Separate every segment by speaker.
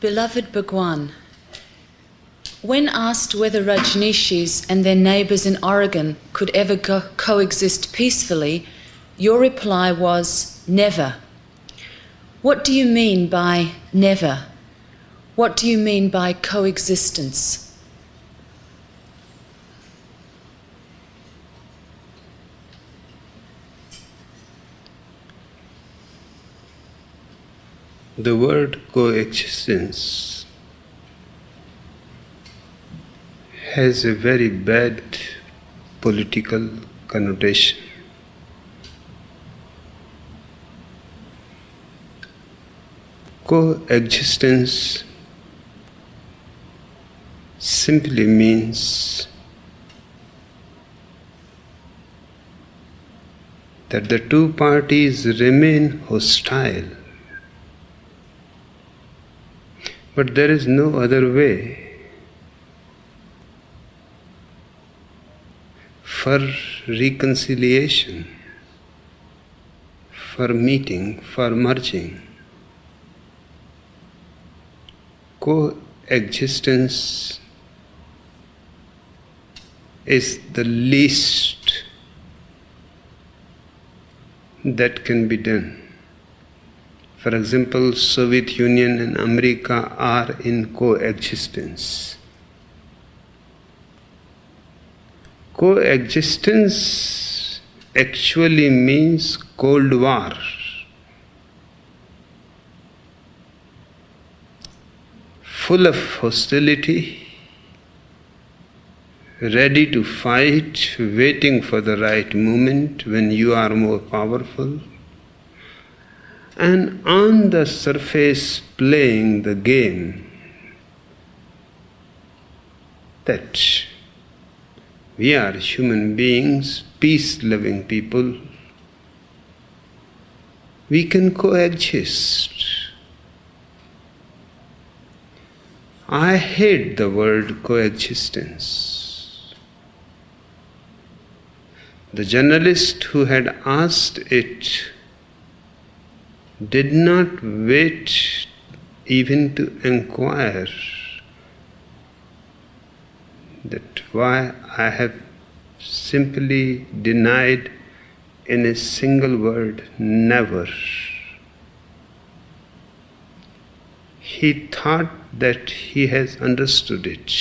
Speaker 1: Beloved Bhagwan, when asked whether Rajneeshis and their neighbours in Oregon could ever coexist peacefully, your reply was, never. What do you mean by never? What do you mean by coexistence?
Speaker 2: The word coexistence has a very bad political connotation. Coexistence simply means that the two parties remain hostile. But there is no other way for reconciliation, for meeting, for merging. Coexistence is the least that can be done. For example, Soviet Union and America are in coexistence. Coexistence actually means Cold War. Full of hostility, ready to fight, waiting for the right moment when you are more powerful, and on the surface playing the game that we are human beings, peace-loving people, we can coexist. I hate the word coexistence. The journalist who had asked it did not wait even to inquire that why I have simply denied in a single word, never. He thought that he has understood it.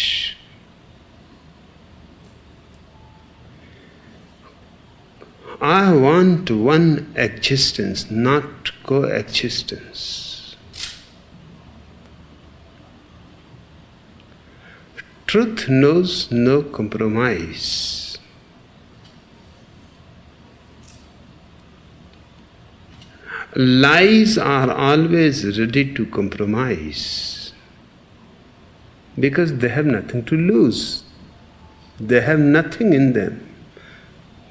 Speaker 2: I want one existence, not coexistence. Truth knows no compromise. Lies are always ready to compromise because they have nothing to lose. They have nothing in them.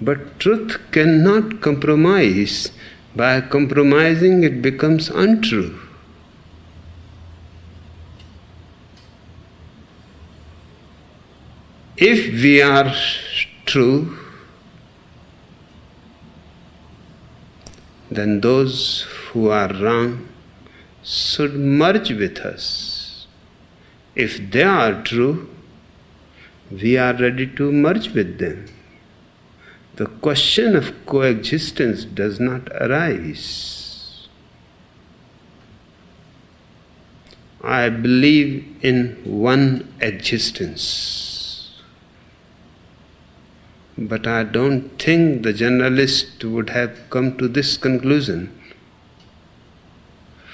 Speaker 2: But truth cannot compromise. By compromising, it becomes untrue. If we are true, then those who are wrong should merge with us. If they are true, we are ready to merge with them. The question of coexistence does not arise. I believe in one existence. But I don't think the journalist would have come to this conclusion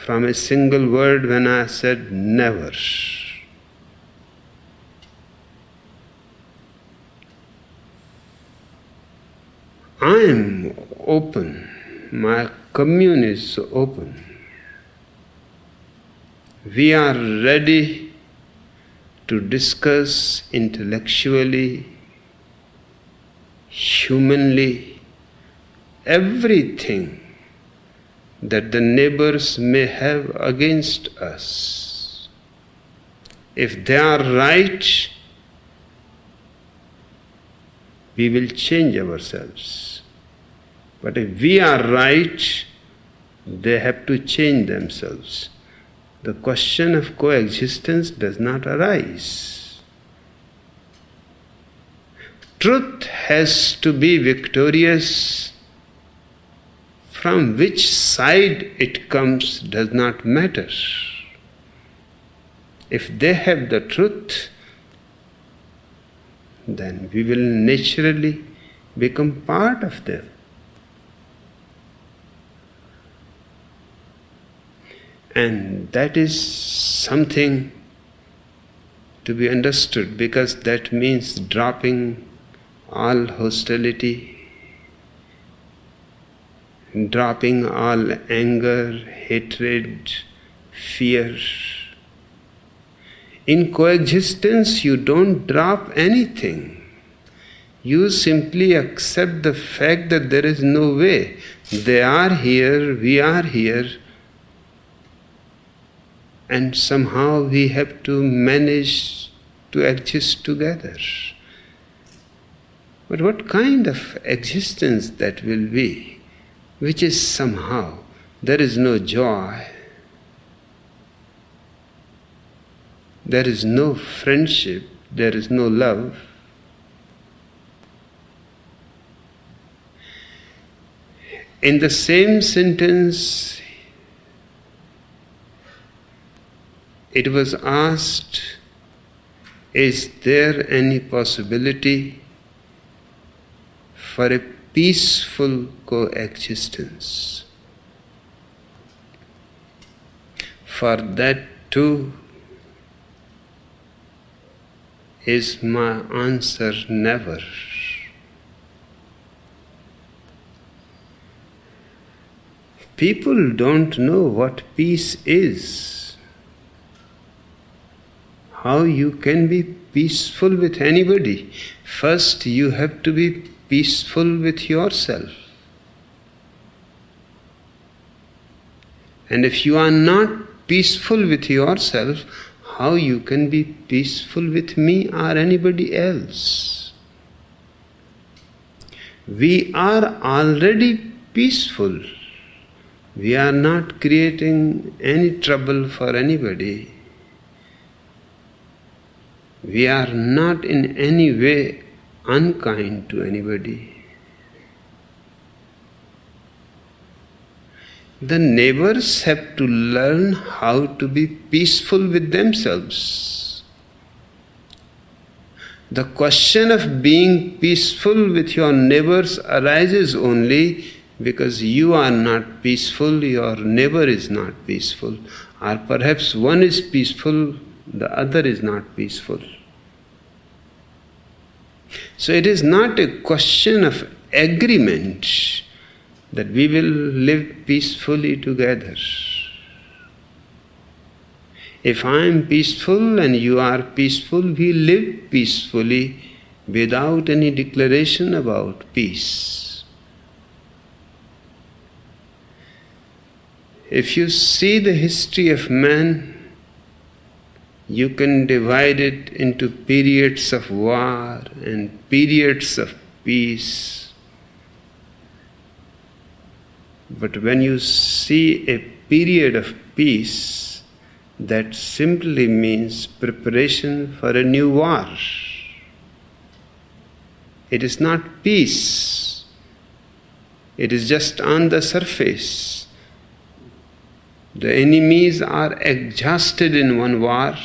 Speaker 2: from a single word when I said never. I am open. My commune is open. We are ready to discuss intellectually, humanly, everything that the neighbors may have against us. If they are right, we will change ourselves. But if we are right, they have to change themselves. the question of coexistence does not arise. Truth has to be victorious. From which side it comes does not matter. If they have the truth, then we will naturally become part of them. And that is something to be understood, because that means dropping all hostility, dropping all anger, hatred, fear. In coexistence, you don't drop anything. You simply accept the fact that there is no way. They are here, we are here, and somehow we have to manage to exist together. But what kind of existence that will be, which is somehow, there is no joy, there is no friendship, there is no love. In the same sentence, it was asked, is there any possibility for a peaceful coexistence? For that too is my answer: never. People don't know what peace is. How you can be peaceful with anybody? First, you have to be peaceful with yourself. And if you are not peaceful with yourself, how you can be peaceful with me or anybody else? We are already peaceful. We are not creating any trouble for anybody. We are not in any way unkind to anybody. The neighbors have to learn how to be peaceful with themselves. The question of being peaceful with your neighbors arises only because you are not peaceful, your neighbor is not peaceful, or perhaps one is peaceful, the other is not peaceful. So it is not a question of agreement that we will live peacefully together. If I am peaceful and you are peaceful, we live peacefully without any declaration about peace. If you see the history of man, you can divide it into periods of war and periods of peace. But when you see a period of peace, that simply means preparation for a new war. It is not peace. It is just on the surface. The enemies are exhausted in one war.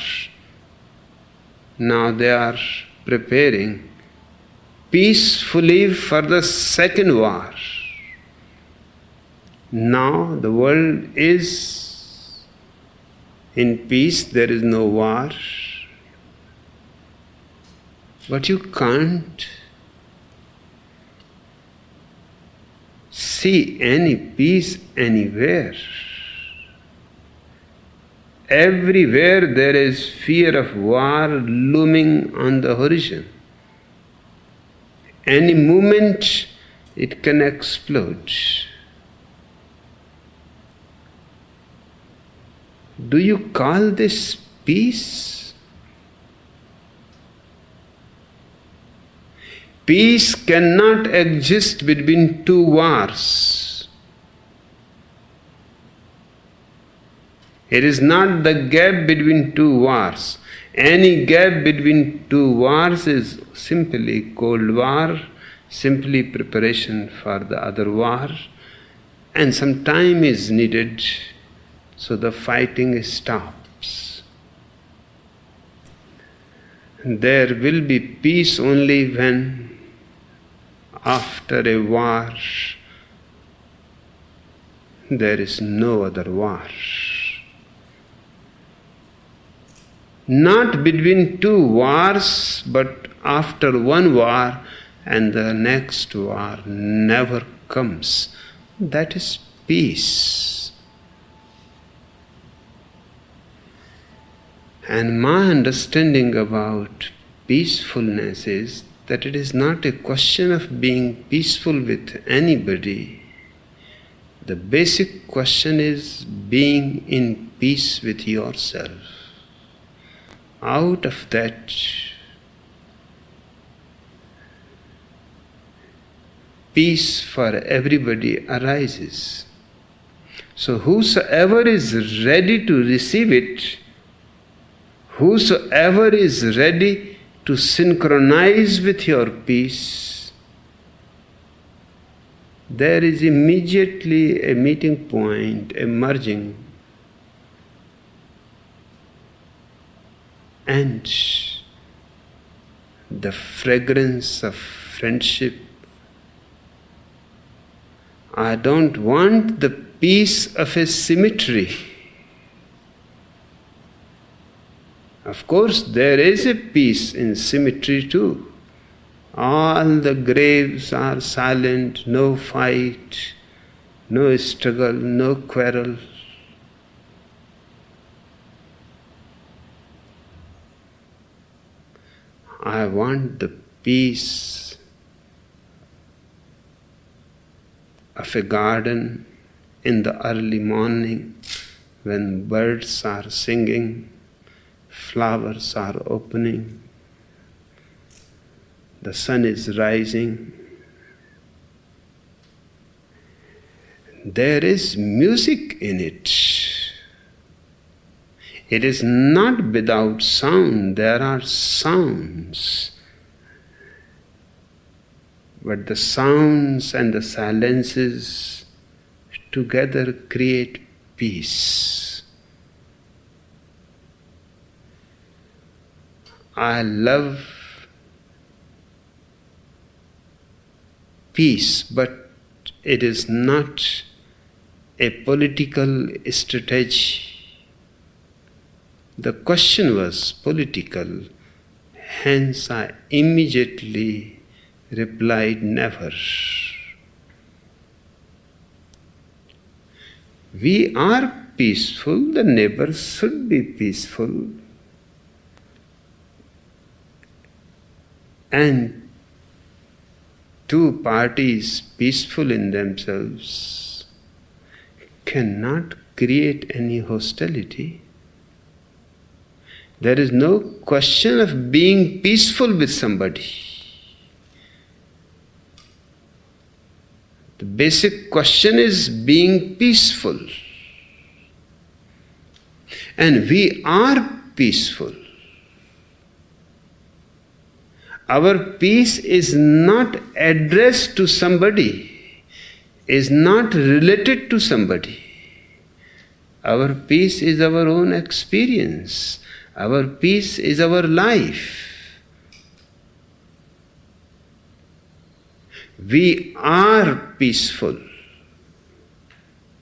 Speaker 2: Now they are preparing peacefully for the second war. Now the world is in peace, there is no war. But you can't see any peace anywhere. Everywhere there is fear of war looming on the horizon. Any moment it can explode. Do you call this peace? Peace cannot exist between two wars. It is not the gap between two wars. Any gap between two wars is simply Cold War, simply preparation for the other war, and some time is needed so the fighting stops. There will be peace only when, after a war, there is no other war. Not between two wars, but after one war and the next war never comes. That is peace. And my understanding about peacefulness is that it is not a question of being peaceful with anybody. The basic question is being in peace with yourself. Out of that, peace for everybody arises. So whosoever is ready to receive it, whosoever is ready to synchronize with your peace, there is immediately a meeting point, a merging. And the fragrance of friendship. I don't want the peace of a cemetery. Of course, there is a peace in cemetery too. All the graves are silent, no fight, no struggle, no quarrel. I want the peace of a garden in the early morning when birds are singing, flowers are opening, the sun is rising. There is music in it. It is not without sound, there are sounds. But the sounds and the silences together create peace. I love peace, but it is not a political strategy. The question was political, hence I immediately replied, never. We are peaceful, the neighbors should be peaceful. And two parties peaceful in themselves cannot create any hostility. There is no question of being peaceful with somebody. The basic question is being peaceful. And we are peaceful. Our peace is not addressed to somebody, is not related to somebody. Our peace is our own experience. Our peace is our life. We are peaceful,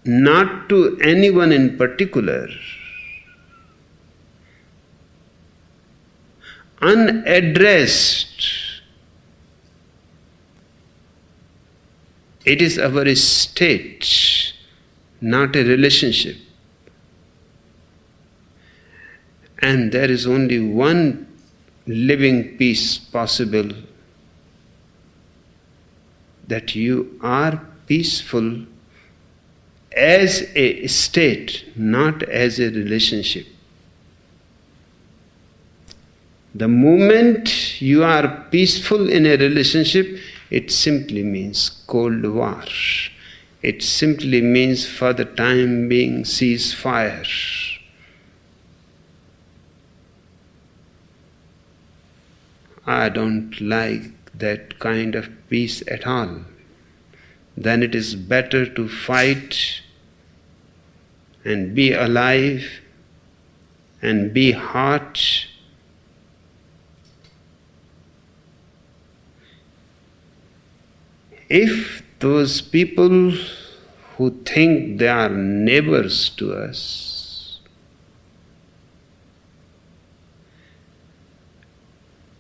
Speaker 2: not to anyone in particular. Unaddressed, it is our state, not a relationship. And there is only one living peace possible, that you are peaceful as a state, not as a relationship. The moment you are peaceful in a relationship, it simply means Cold War. It simply means for the time being ceasefire. I don't like that kind of peace at all. Then it is better to fight and be alive and be hot. If those people who think they are neighbors to us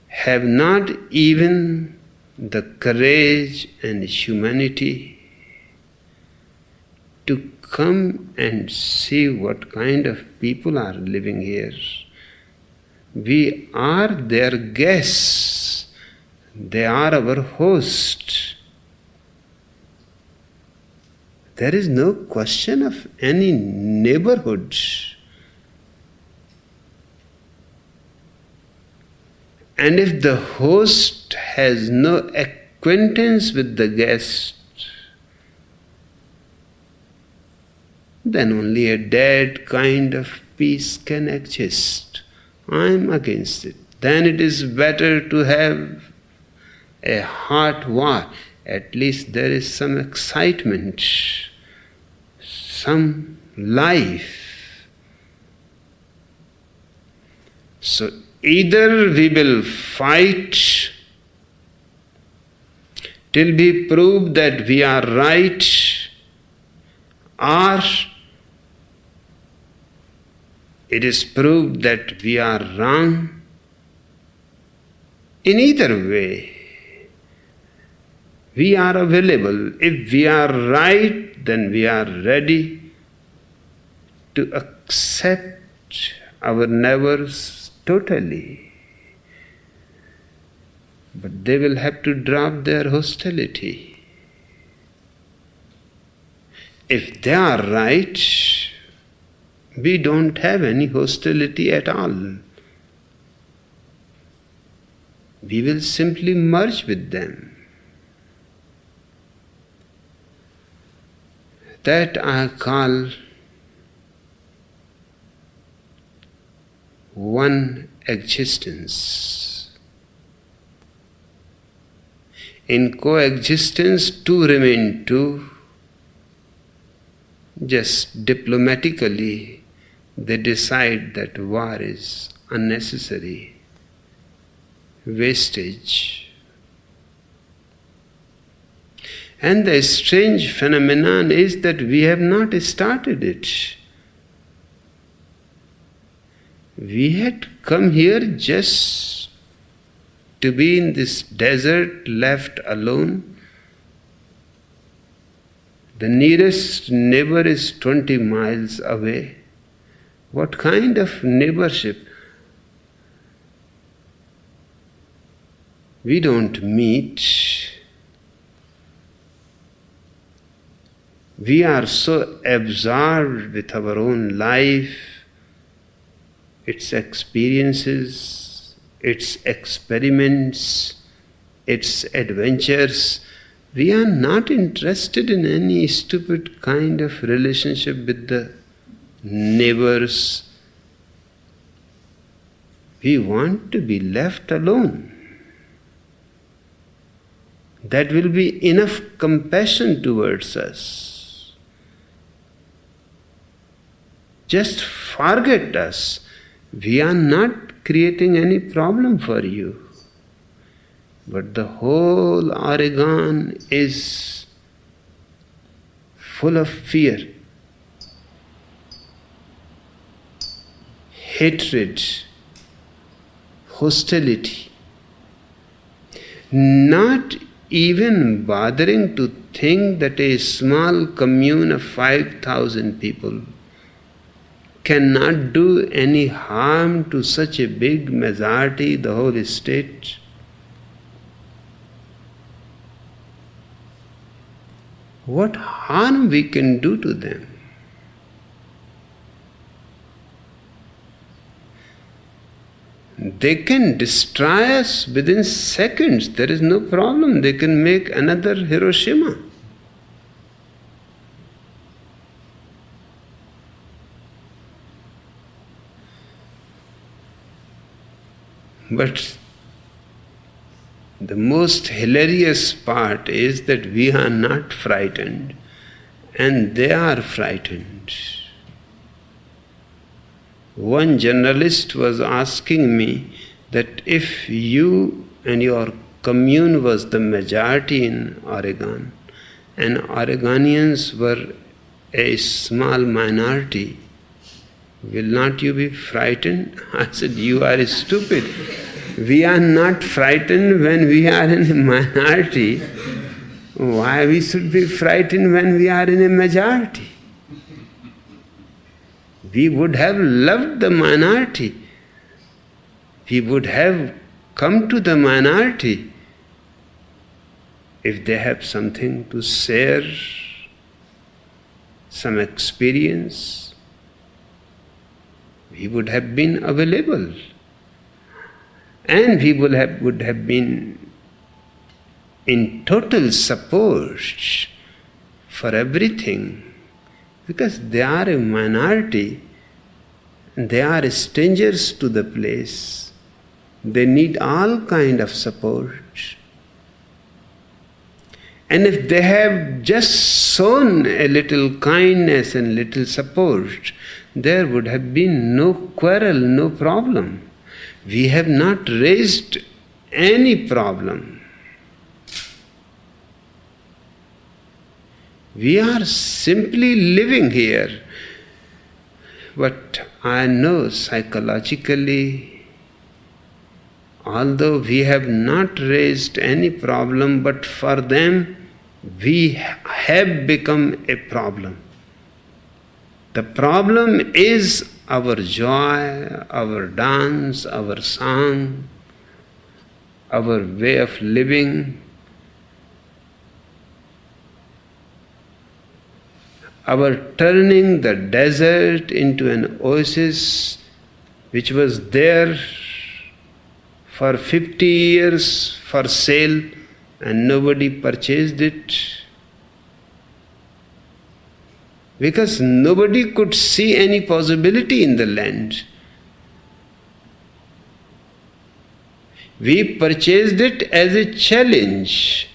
Speaker 2: have not even the courage and humanity to come and see what kind of people are living here. We are their guests. They are our host. There is no question of any neighborhood. And if the host has no acquaintance with the guest, then only a dead kind of peace can exist. I am against it. Then it is better to have a hot war. At least there is some excitement, some life. So either we will fight till we prove that we are right, or it is proved that we are wrong. In either way, we are available. If we are right, then we are ready to accept our neighbors totally. But they will have to drop their hostility. If they are right, we don't have any hostility at all. We will simply merge with them. That I call one existence. In coexistence, two remain two. Just diplomatically, they decide that war is unnecessary, wastage. And the strange phenomenon is that we have not started it. We had come here just to be in this desert, left alone. The nearest neighbor is 20 miles away. What kind of neighborship? We don't meet. We are so absorbed with our own life, its experiences, its experiments, its adventures. We are not interested in any stupid kind of relationship with the neighbors. We want to be left alone. That will be enough compassion towards us. Just forget us. We are not creating any problem for you. But the whole Oregon is full of fear, hatred, hostility. Not even bothering to think that a small commune of 5,000 people cannot do any harm to such a big majority, the whole state. What harm we can do to them? They can destroy us within seconds. There is no problem. They can make another Hiroshima. But The most hilarious part is that we are not frightened and they are frightened. One journalist was asking me that if you and your commune was the majority in Oregon and Oregonians were a small minority, will not you be frightened? I said, you are stupid. We are not frightened when we are in a minority. Why we should be frightened when we are in a majority? We would have loved the minority. We would have come to the minority if they have something to share, some experience. We would have been available. And we would have been in total support for everything. Because they are a minority, they are strangers to the place. They need all kind of support. And if they have just shown a little kindness and little support, there would have been no quarrel, no problem. We have not raised any problem. We are simply living here. But I know psychologically, although we have not raised any problem, but for them, we have become a problem. The problem is our joy, our dance, our song, our way of living, our turning the desert into an oasis which was there for 50 years for sale and nobody purchased it. Because nobody could see any possibility in the land. We purchased it as a challenge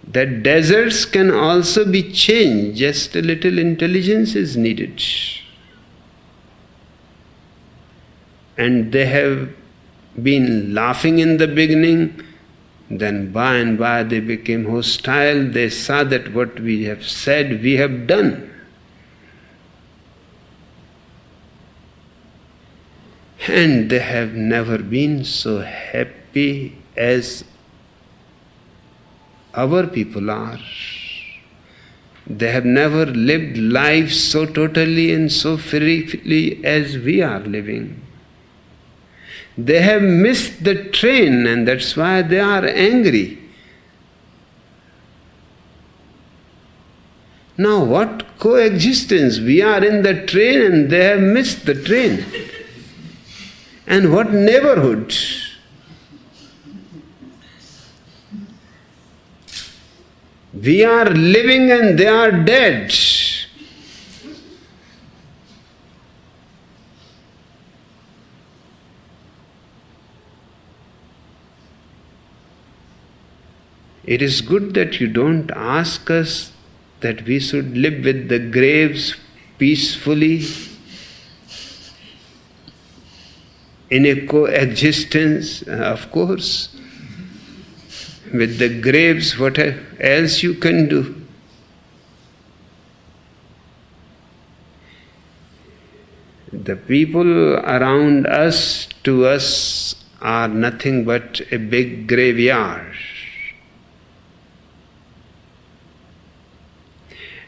Speaker 2: that deserts can also be changed, just a little intelligence is needed. And they have been laughing in the beginning, then by and by they became hostile. They saw that what we have said, we have done. And they have never been so happy as our people are. They have never lived life so totally and so freely as we are living. They have missed the train and that's why they are angry. Now what coexistence? We are in the train and they have missed the train. And what neighborhood? We are living and they are dead. It is good that you don't ask us that we should live with the graves peacefully in a coexistence, of course. With the graves, what else you can do? The people around us, to us, are nothing but a big graveyard.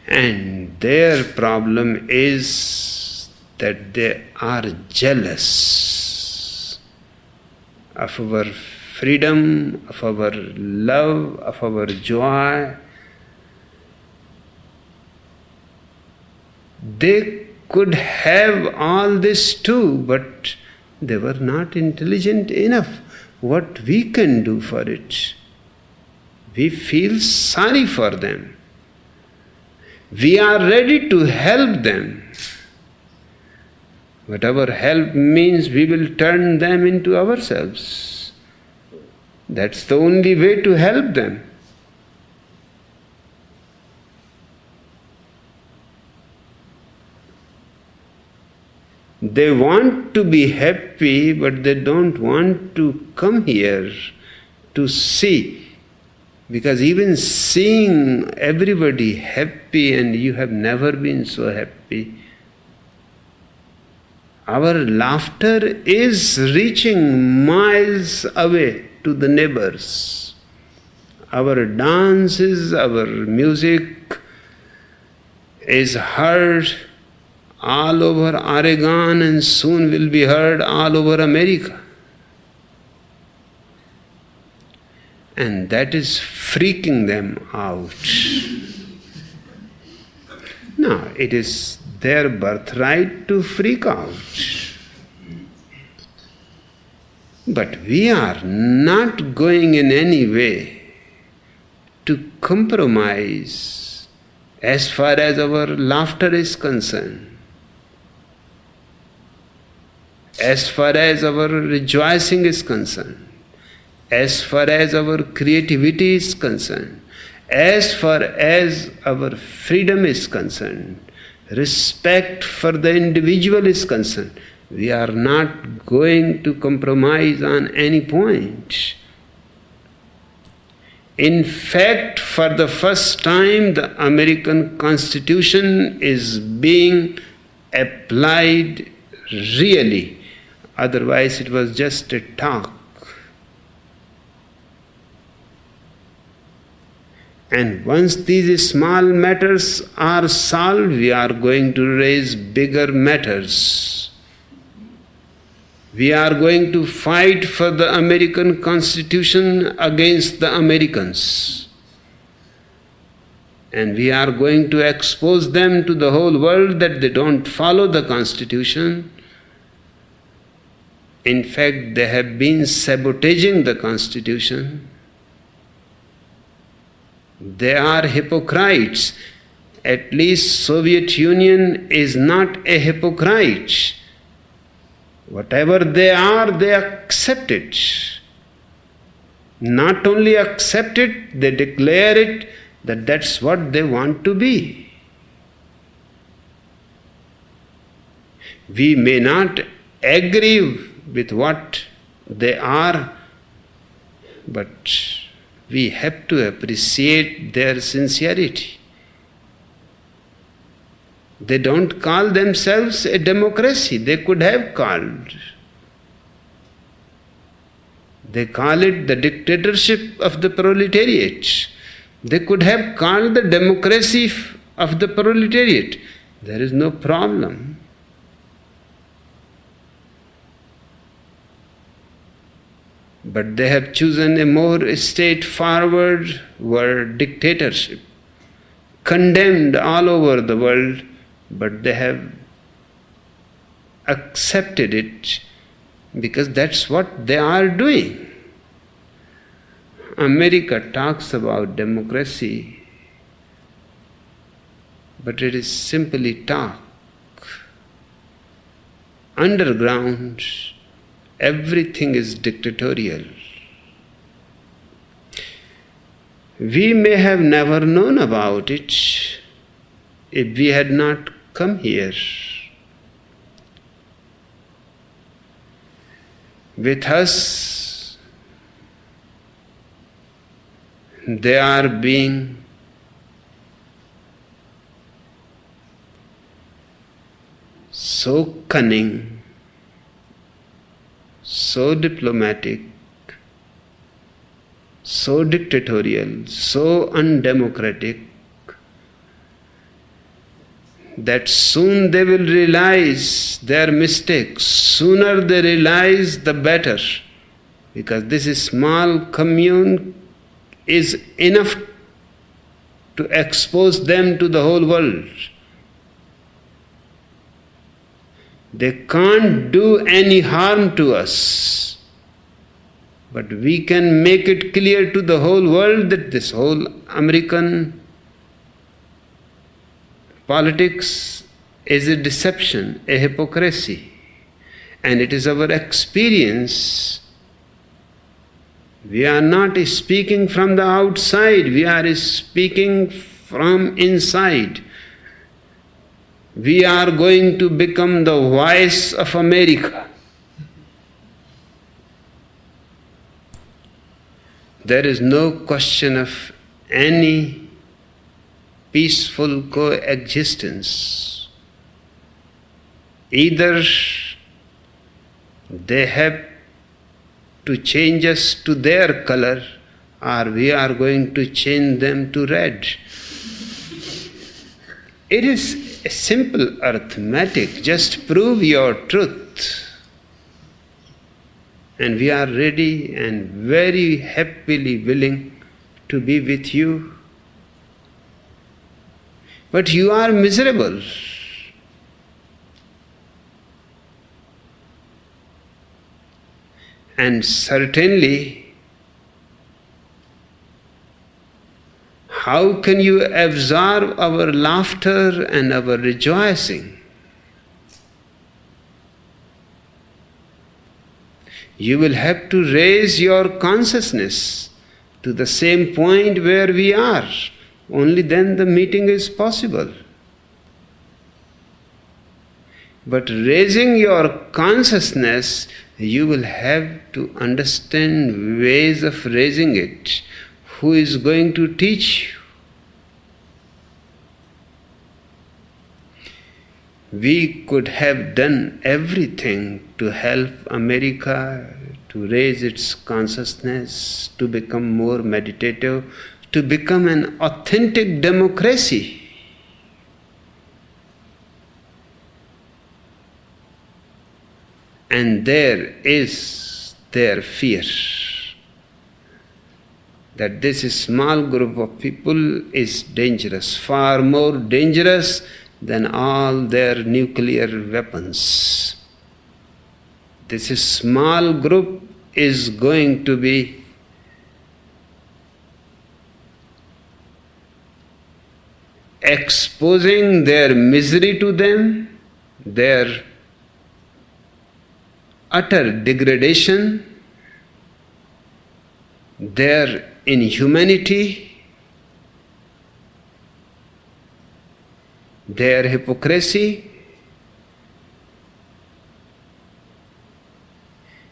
Speaker 2: And their problem is that they are jealous of our freedom, of our love, of our joy. They could have all this too, but they were not intelligent enough. What we can do for it? We feel sorry for them. We are ready to help them. Whatever help means, we will turn them into ourselves. That's the only way to help them. They want to be happy, but they don't want to come here to see. Because even seeing everybody happy and you have never been so happy, our laughter is reaching miles away to the neighbors. Our dances, our music is heard all over Oregon and soon will be heard all over America. And that is freaking them out. No, it is their birthright to freak out. But we are not going in any way to compromise as far as our laughter is concerned, as far as our rejoicing is concerned, as far as our creativity is concerned, as far as our freedom is concerned, respect for the individual is concerned. We are not going to compromise on any point. In fact, for the first time, the American Constitution is being applied really. Otherwise, it was just a talk. And once these small matters are solved, we are going to raise bigger matters. We are going to fight for the American Constitution against the Americans. And we are going to expose them to the whole world that they don't follow the Constitution. In fact, they have been sabotaging the Constitution. They are hypocrites. At least Soviet Union is not a hypocrite. Whatever they are, they accept it. Not only accept it, they declare it that that's what they want to be. We may not agree with what they are, but we have to appreciate their sincerity. They don't call themselves a democracy. They could have called. They call it the dictatorship of the proletariat. They could have called the democracy of the proletariat. There is no problem. But they have chosen a more straightforward word, dictatorship, condemned all over the world, but they have accepted it because that's what they are doing. America talks about democracy, but it is simply talk. Underground, everything is dictatorial. We may have never known about it if we had not come here. With us, they are being so cunning, so diplomatic, so dictatorial, so undemocratic, that soon they will realize their mistakes. Sooner they realize, the better. Because this small commune is enough to expose them to the whole world. They can't do any harm to us. But we can make it clear to the whole world that this whole American politics is a deception, a hypocrisy. and it is our experience. We are not speaking from the outside, we are speaking from inside. We are going to become the voice of America. There is no question of any peaceful coexistence. Either they have to change us to their color, or we are going to change them to red. It is a simple arithmetic. Just prove your truth. And we are ready and very happily willing to be with you. But you are miserable. And certainly, how can you absorb our laughter and our rejoicing? You will have to raise your consciousness to the same point where we are. Only then the meeting is possible. But raising your consciousness, you will have to understand ways of raising it. Who is going to teach you? We could have done everything to help America to raise its consciousness, to become more meditative, to become an authentic democracy. And there is their fear that this small group of people is dangerous, far more dangerous than all their nuclear weapons. This small group is going to be exposing their misery to them, their utter degradation, their inhumanity, their hypocrisy.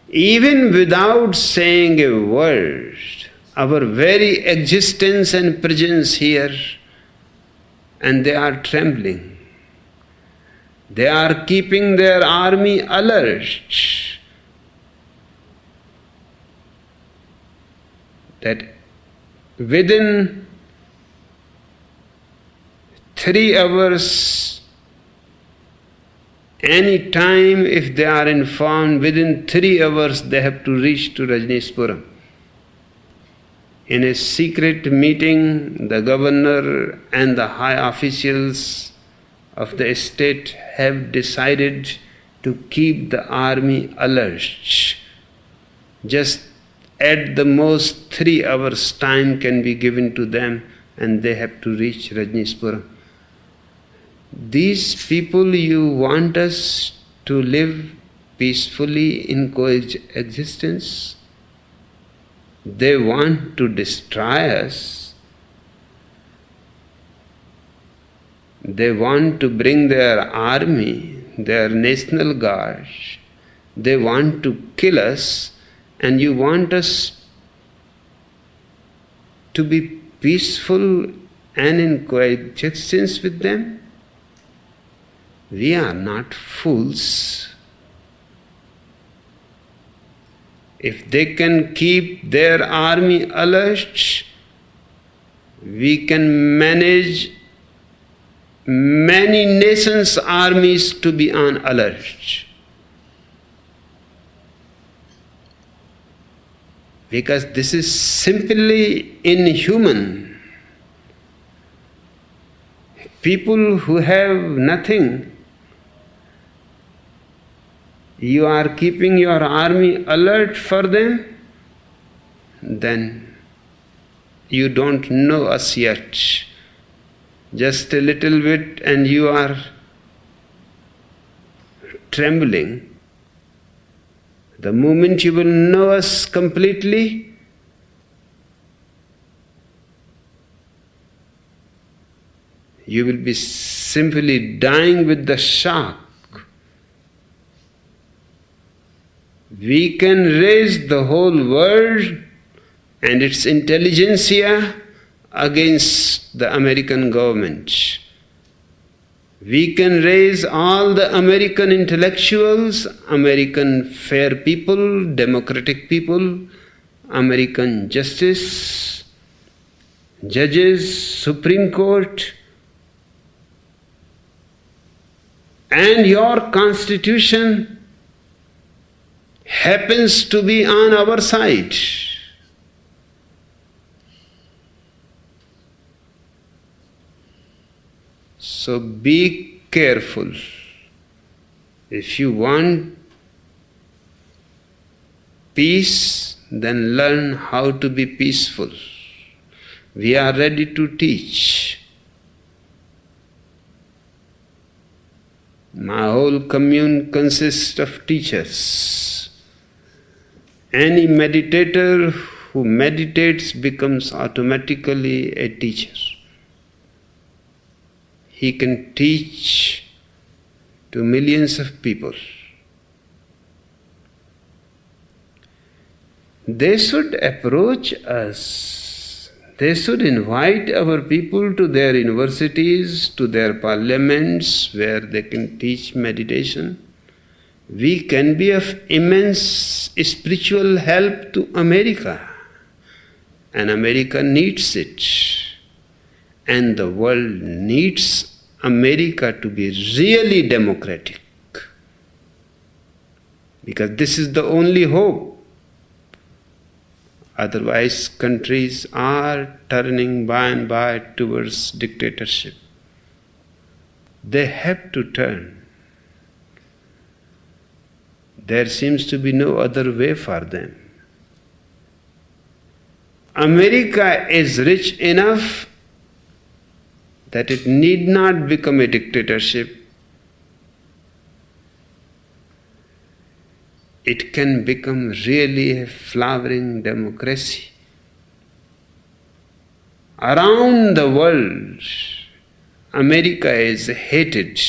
Speaker 2: Even without saying a word, our very existence and presence here, and they are trembling. They are keeping their army alert. That within 3 hours, any time if they are informed, within 3 hours they have to reach to Rajneeshpuram. In a secret meeting, the governor and the high officials of the state have decided to keep the army alert. Just at the most 3 hours time can be given to them, and they have to reach Rajneeshpuram. These people you want us to live peacefully in coexistence. They want to destroy us. They want to bring their army, their national guard. They want to kill us. And you want us to be peaceful and in coexistence with them? We are not fools. If they can keep their army alert, we can manage many nations' armies to be on alert. Because this is simply inhuman. People who have nothing, you are keeping your army alert for them, then you don't know us yet. Just a little bit and you are trembling. The moment you will know us completely, you will be simply dying with the shock. We can raise the whole world and its intelligentsia against the American government. We can raise all the American intellectuals, American fair people, democratic people, American justice, judges, Supreme Court, and your constitution happens to be on our side. So be careful. If you want peace, then learn how to be peaceful. We are ready to teach. My whole commune consists of teachers. Any meditator who meditates becomes automatically a teacher. He can teach to millions of people. They should approach us. They should invite our people to their universities, to their parliaments where they can teach meditation. We can be of immense spiritual help to America, and America needs it. And the world needs America to be really democratic, because this is the only hope. Otherwise, countries are turning by and by towards dictatorship. They have to turn. There seems to be no other way for them. America is rich enough that it need not become a dictatorship. It can become really a flowering democracy. Around the world, America is hated.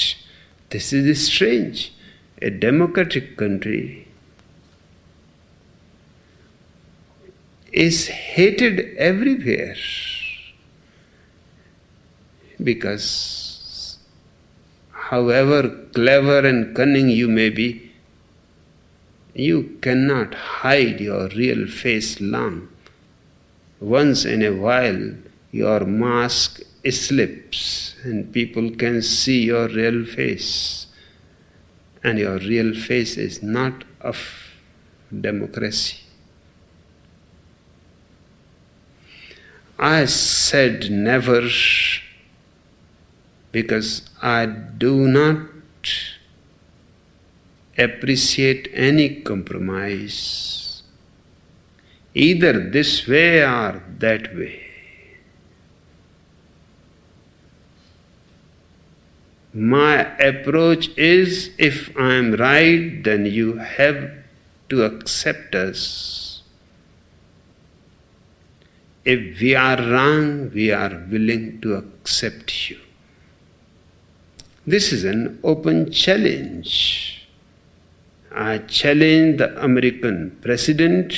Speaker 2: This is strange. A democratic country is hated everywhere, because however clever and cunning you may be, you cannot hide your real face long. Once in a while, your mask slips and people can see your real face. And your real face is not of democracy. I said never because I do not appreciate any compromise, either this way or that way. My approach is, if I am right, then you have to accept us. If we are wrong, we are willing to accept you. This is an open challenge. I challenge the American president.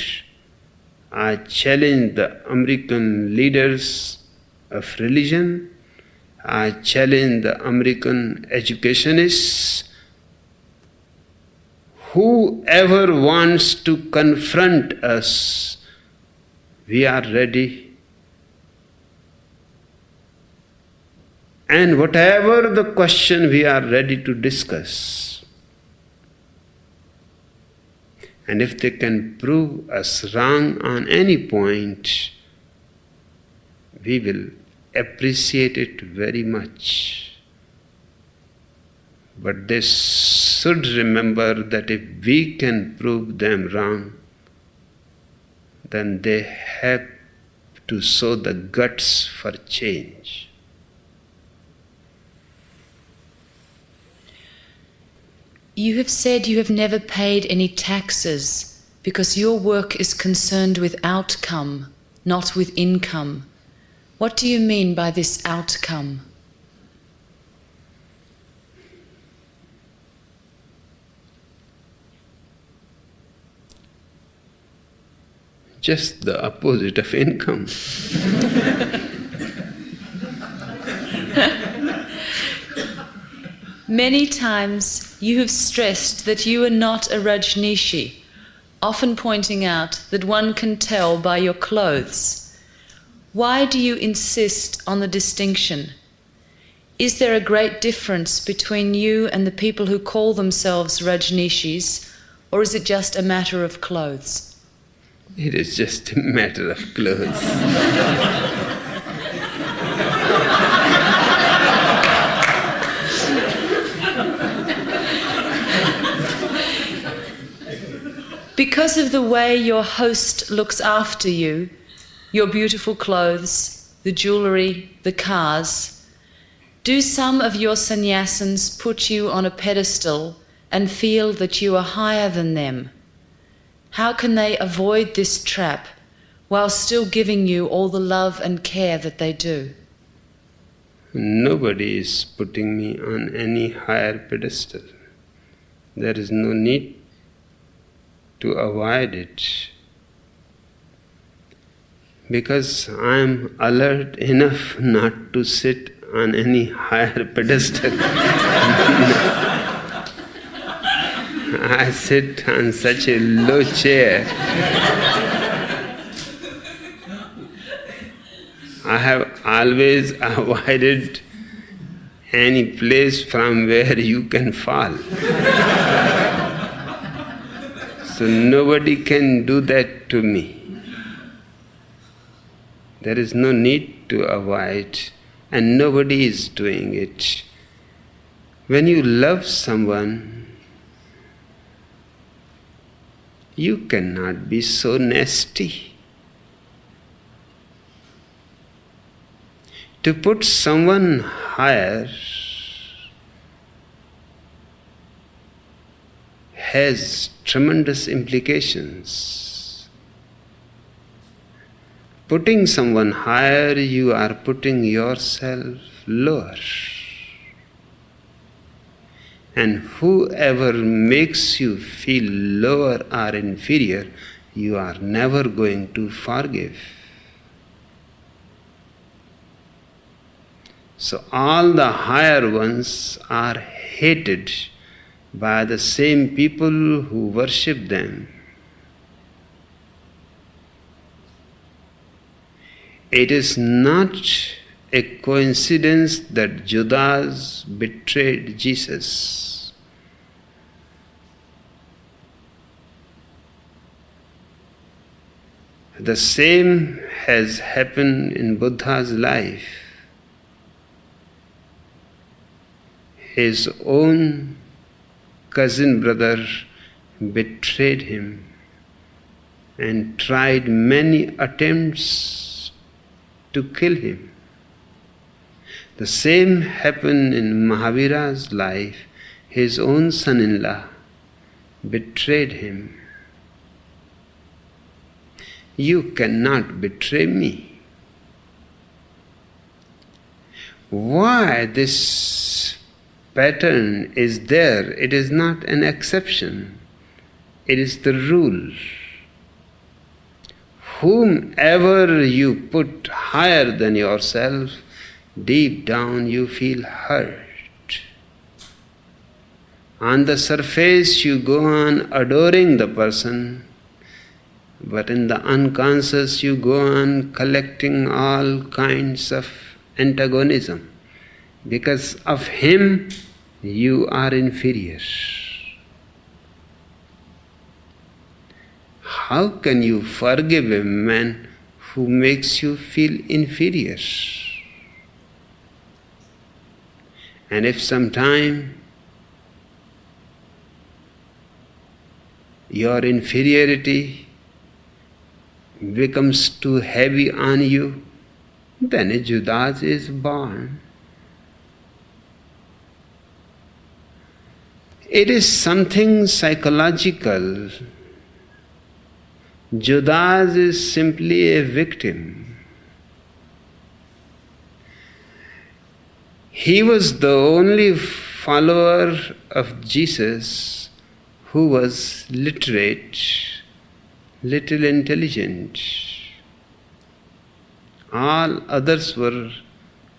Speaker 2: I challenge the American leaders of religion. I challenge the American educationists. Whoever wants to confront us, we are ready. And whatever the question, we are ready to discuss. And if they can prove us wrong on any point, we will appreciate it very much. But they should remember that if we can prove them wrong, then they have to show the guts for change.
Speaker 1: You have said you have never paid any taxes because your work is concerned with outcome, not with income. What do you mean by this outcome?
Speaker 2: Just the opposite of income.
Speaker 1: Many times you have stressed that you are not a Rajneeshi, often pointing out that one can tell by your clothes. Why do you insist on the distinction? Is there a great difference between you and the people who call themselves Rajneeshis, or is it just a matter of clothes?
Speaker 2: It is just a matter of clothes.
Speaker 1: Because of the way your host looks after you, your beautiful clothes, the jewellery, the cars, do some of your sannyasins put you on a pedestal and feel that you are higher than them? How can they avoid this trap while still giving you all the love and care that they do?
Speaker 2: Nobody is putting me on any higher pedestal. There is no need to avoid it, because I am alert enough not to sit on any higher pedestal. I sit on such a low chair. I have always avoided any place from where you can fall. So nobody can do that to me. There is no need to avoid, and nobody is doing it. When you love someone, you cannot be so nasty. To put someone higher has tremendous implications. Putting someone higher, you are putting yourself lower. And whoever makes you feel lower or inferior, you are never going to forgive. So all the higher ones are hated by the same people who worship them. It is not a coincidence that Judas betrayed Jesus. The same has happened in Buddha's life. His own cousin brother betrayed him and tried many attempts to kill him. The same happened in Mahavira's life. His own son-in-law betrayed him. You cannot betray me. Why this pattern is there? It is not an exception. It is the rule. Whomever you put higher than yourself, deep down you feel hurt. On the surface you go on adoring the person, but in the unconscious you go on collecting all kinds of antagonism. Because of him you are inferior. How can you forgive a man who makes you feel inferior? And if sometime your inferiority becomes too heavy on you, then a Judas is born. It is something psychological. Judas is simply a victim. He was the only follower of Jesus who was literate, little intelligent. All others were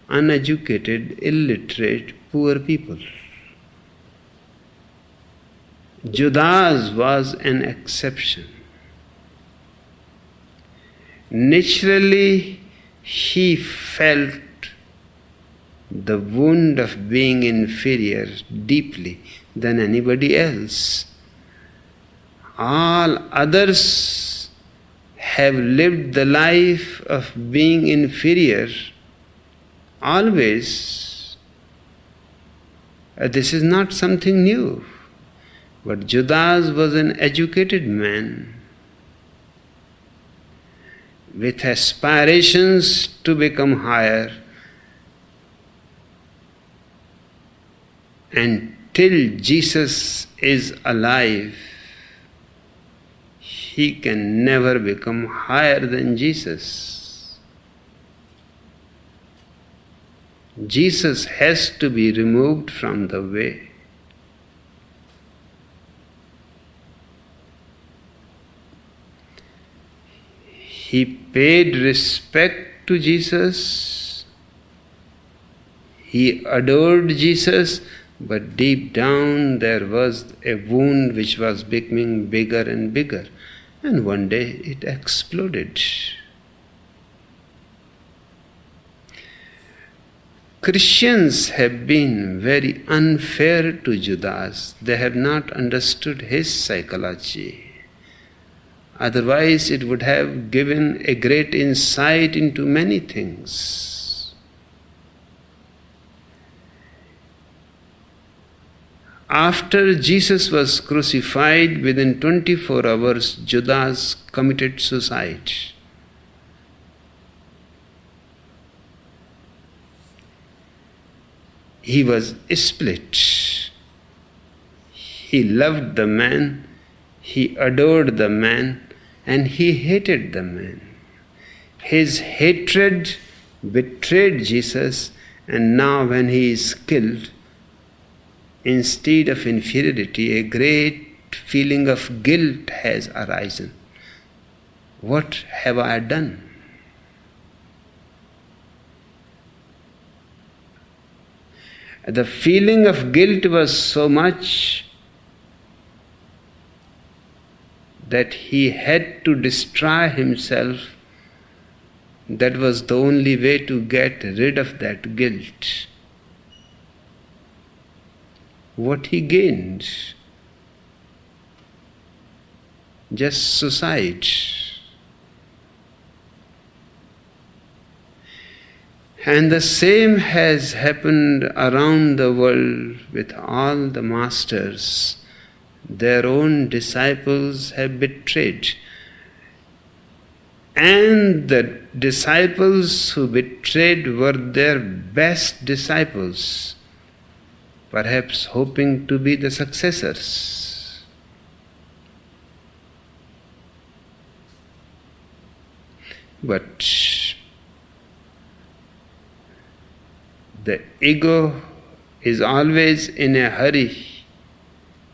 Speaker 2: uneducated, illiterate, poor people. Judas was an exception. Naturally, he felt the wound of being inferior deeply than anybody else. All others have lived the life of being inferior always. This is not something new. But Judas was an educated man with aspirations to become higher. And till Jesus is alive, he can never become higher than Jesus. Jesus has to be removed from the way. He paid respect to Jesus. He adored Jesus, but deep down there was a wound which was becoming bigger and bigger. And one day it exploded. Christians have been very unfair to Judas. They have not understood his psychology. Otherwise, it would have given a great insight into many things. After Jesus was crucified, within 24 hours, Judas committed suicide. He was split. He loved the man, he adored the man, and he hated the man. His hatred betrayed Jesus, and now when he is killed, instead of inferiority, a great feeling of guilt has arisen. What have I done? The feeling of guilt was so much that he had to destroy himself. That was the only way to get rid of that guilt. What he gained? Just suicide. And the same has happened around the world with all the masters. Their own disciples have betrayed. And the disciples who betrayed were their best disciples, perhaps hoping to be the successors. But the ego is always in a hurry.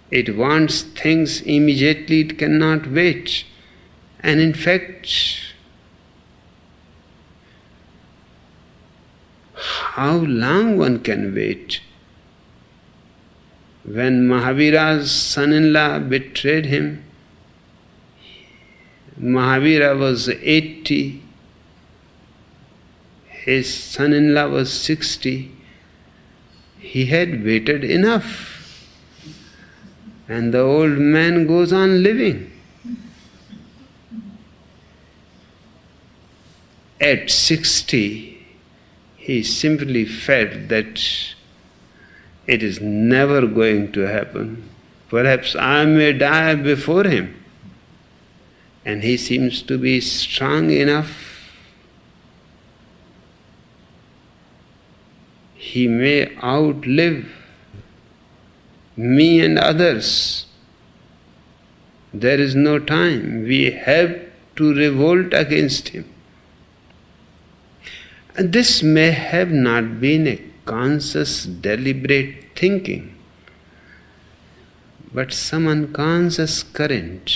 Speaker 2: It wants things immediately, it cannot wait. And in fact, how long one can wait? When Mahavira's son-in-law betrayed him, Mahavira was 80, his son-in-law was 60. He had waited enough. And the old man goes on living. At 60, he simply felt that it is never going to happen. Perhaps I may die before him. And he seems to be strong enough. He may outlive me and others. There is no time. We have to revolt against him. And this may have not been a conscious, deliberate thinking, but some unconscious current.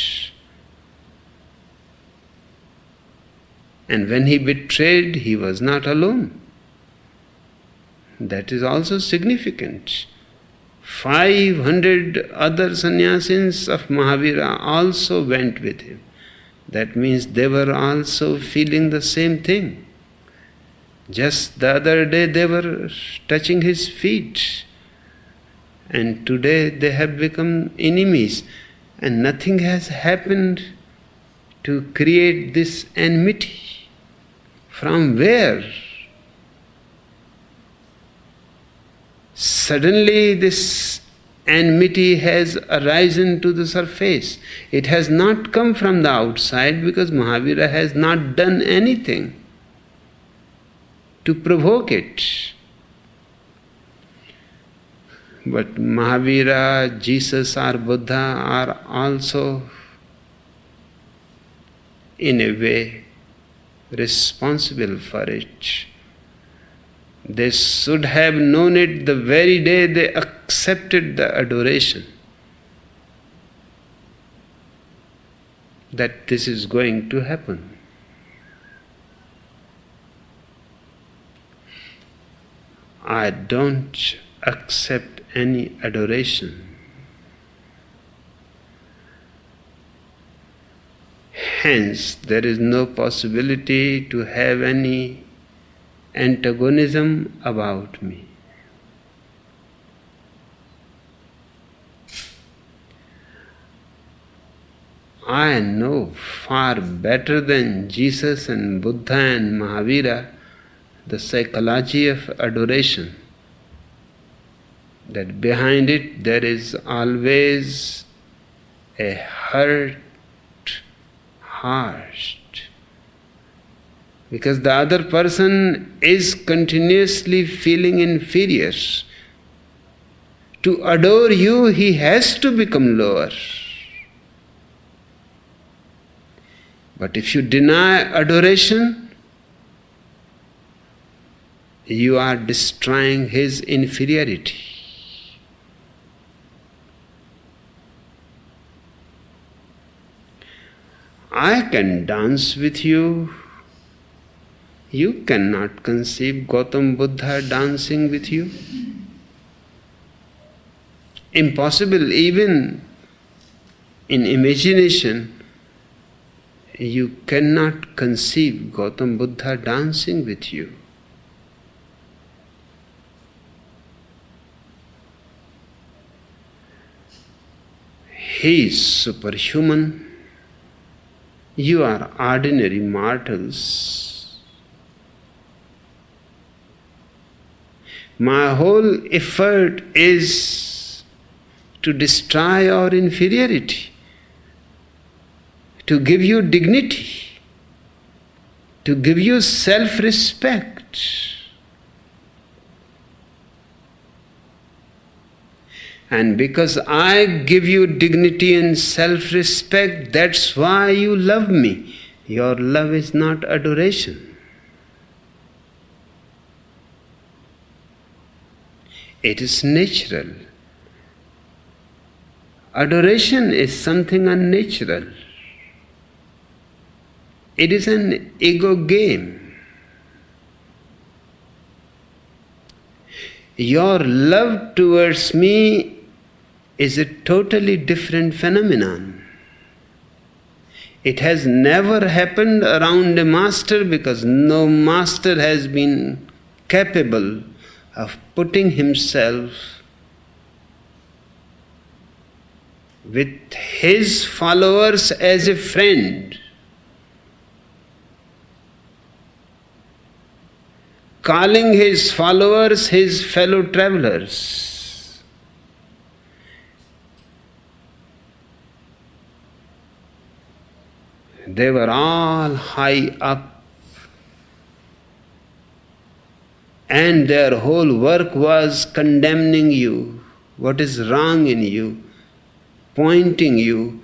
Speaker 2: And when he betrayed, he was not alone. That is also significant. 500 other sannyasins of Mahavira also went with him. That means they were also feeling the same thing. Just the other day they were touching his feet, and today they have become enemies, and nothing has happened to create this enmity. From where? Suddenly this enmity has arisen to the surface. It has not come from the outside, because Mahavira has not done anything to provoke it. But Mahavira, Jesus or Buddha are also in a way responsible for it. They should have known it the very day they accepted the adoration, that this is going to happen. I don't accept any adoration. Hence, there is no possibility to have any antagonism about me. I know far better than Jesus and Buddha and Mahavira the psychology of adoration, that behind it there is always a hurt heart, because the other person is continuously feeling inferior. To adore you, he has to become lower. But if you deny adoration, you are destroying his inferiority. I can dance with you. You cannot conceive Gautam Buddha dancing with you. Impossible. Even in imagination, you cannot conceive Gautam Buddha dancing with you. He is superhuman. You are ordinary mortals. My whole effort is to destroy your inferiority, to give you dignity, to give you self-respect. And because I give you dignity and self-respect, that's why you love me. Your love is not adoration. It is natural. Adoration is something unnatural. It is an ego game. Your love towards me is a totally different phenomenon. It has never happened around a master, because no master has been capable of putting himself with his followers as a friend, calling his followers his fellow travelers. They were all high up, and their whole work was condemning you, what is wrong in you, pointing you.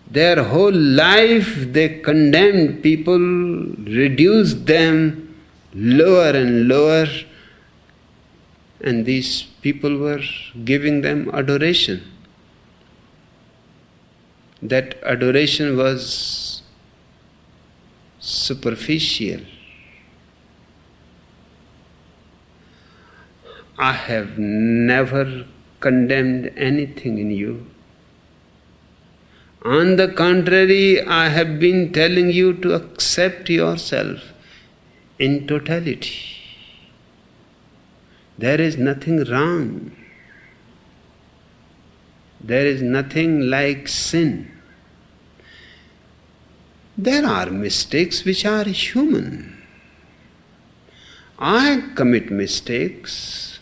Speaker 2: Their whole life they condemned people, reduced them lower and lower, and these people were giving them adoration. That adoration was superficial. I have never condemned anything in you. On the contrary, I have been telling you to accept yourself in totality. There is nothing wrong. There is nothing like sin. There are mistakes which are human. I commit mistakes.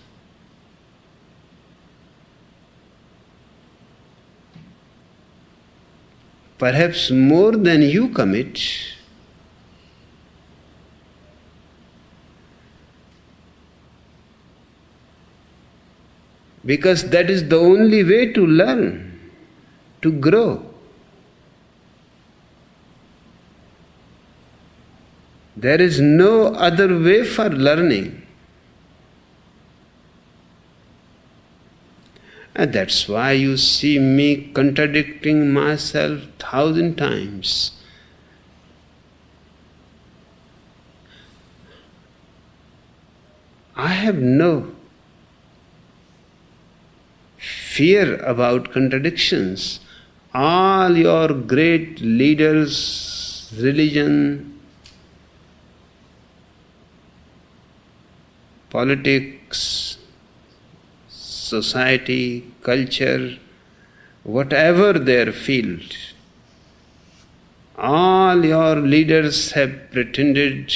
Speaker 2: Perhaps more than you commit. Because that is the only way to learn, to grow. There is no other way for learning. And that's why you see me contradicting myself 1,000 times. I have no fear about contradictions. All your great leaders, religion, politics, society, culture, whatever their field, all your leaders have pretended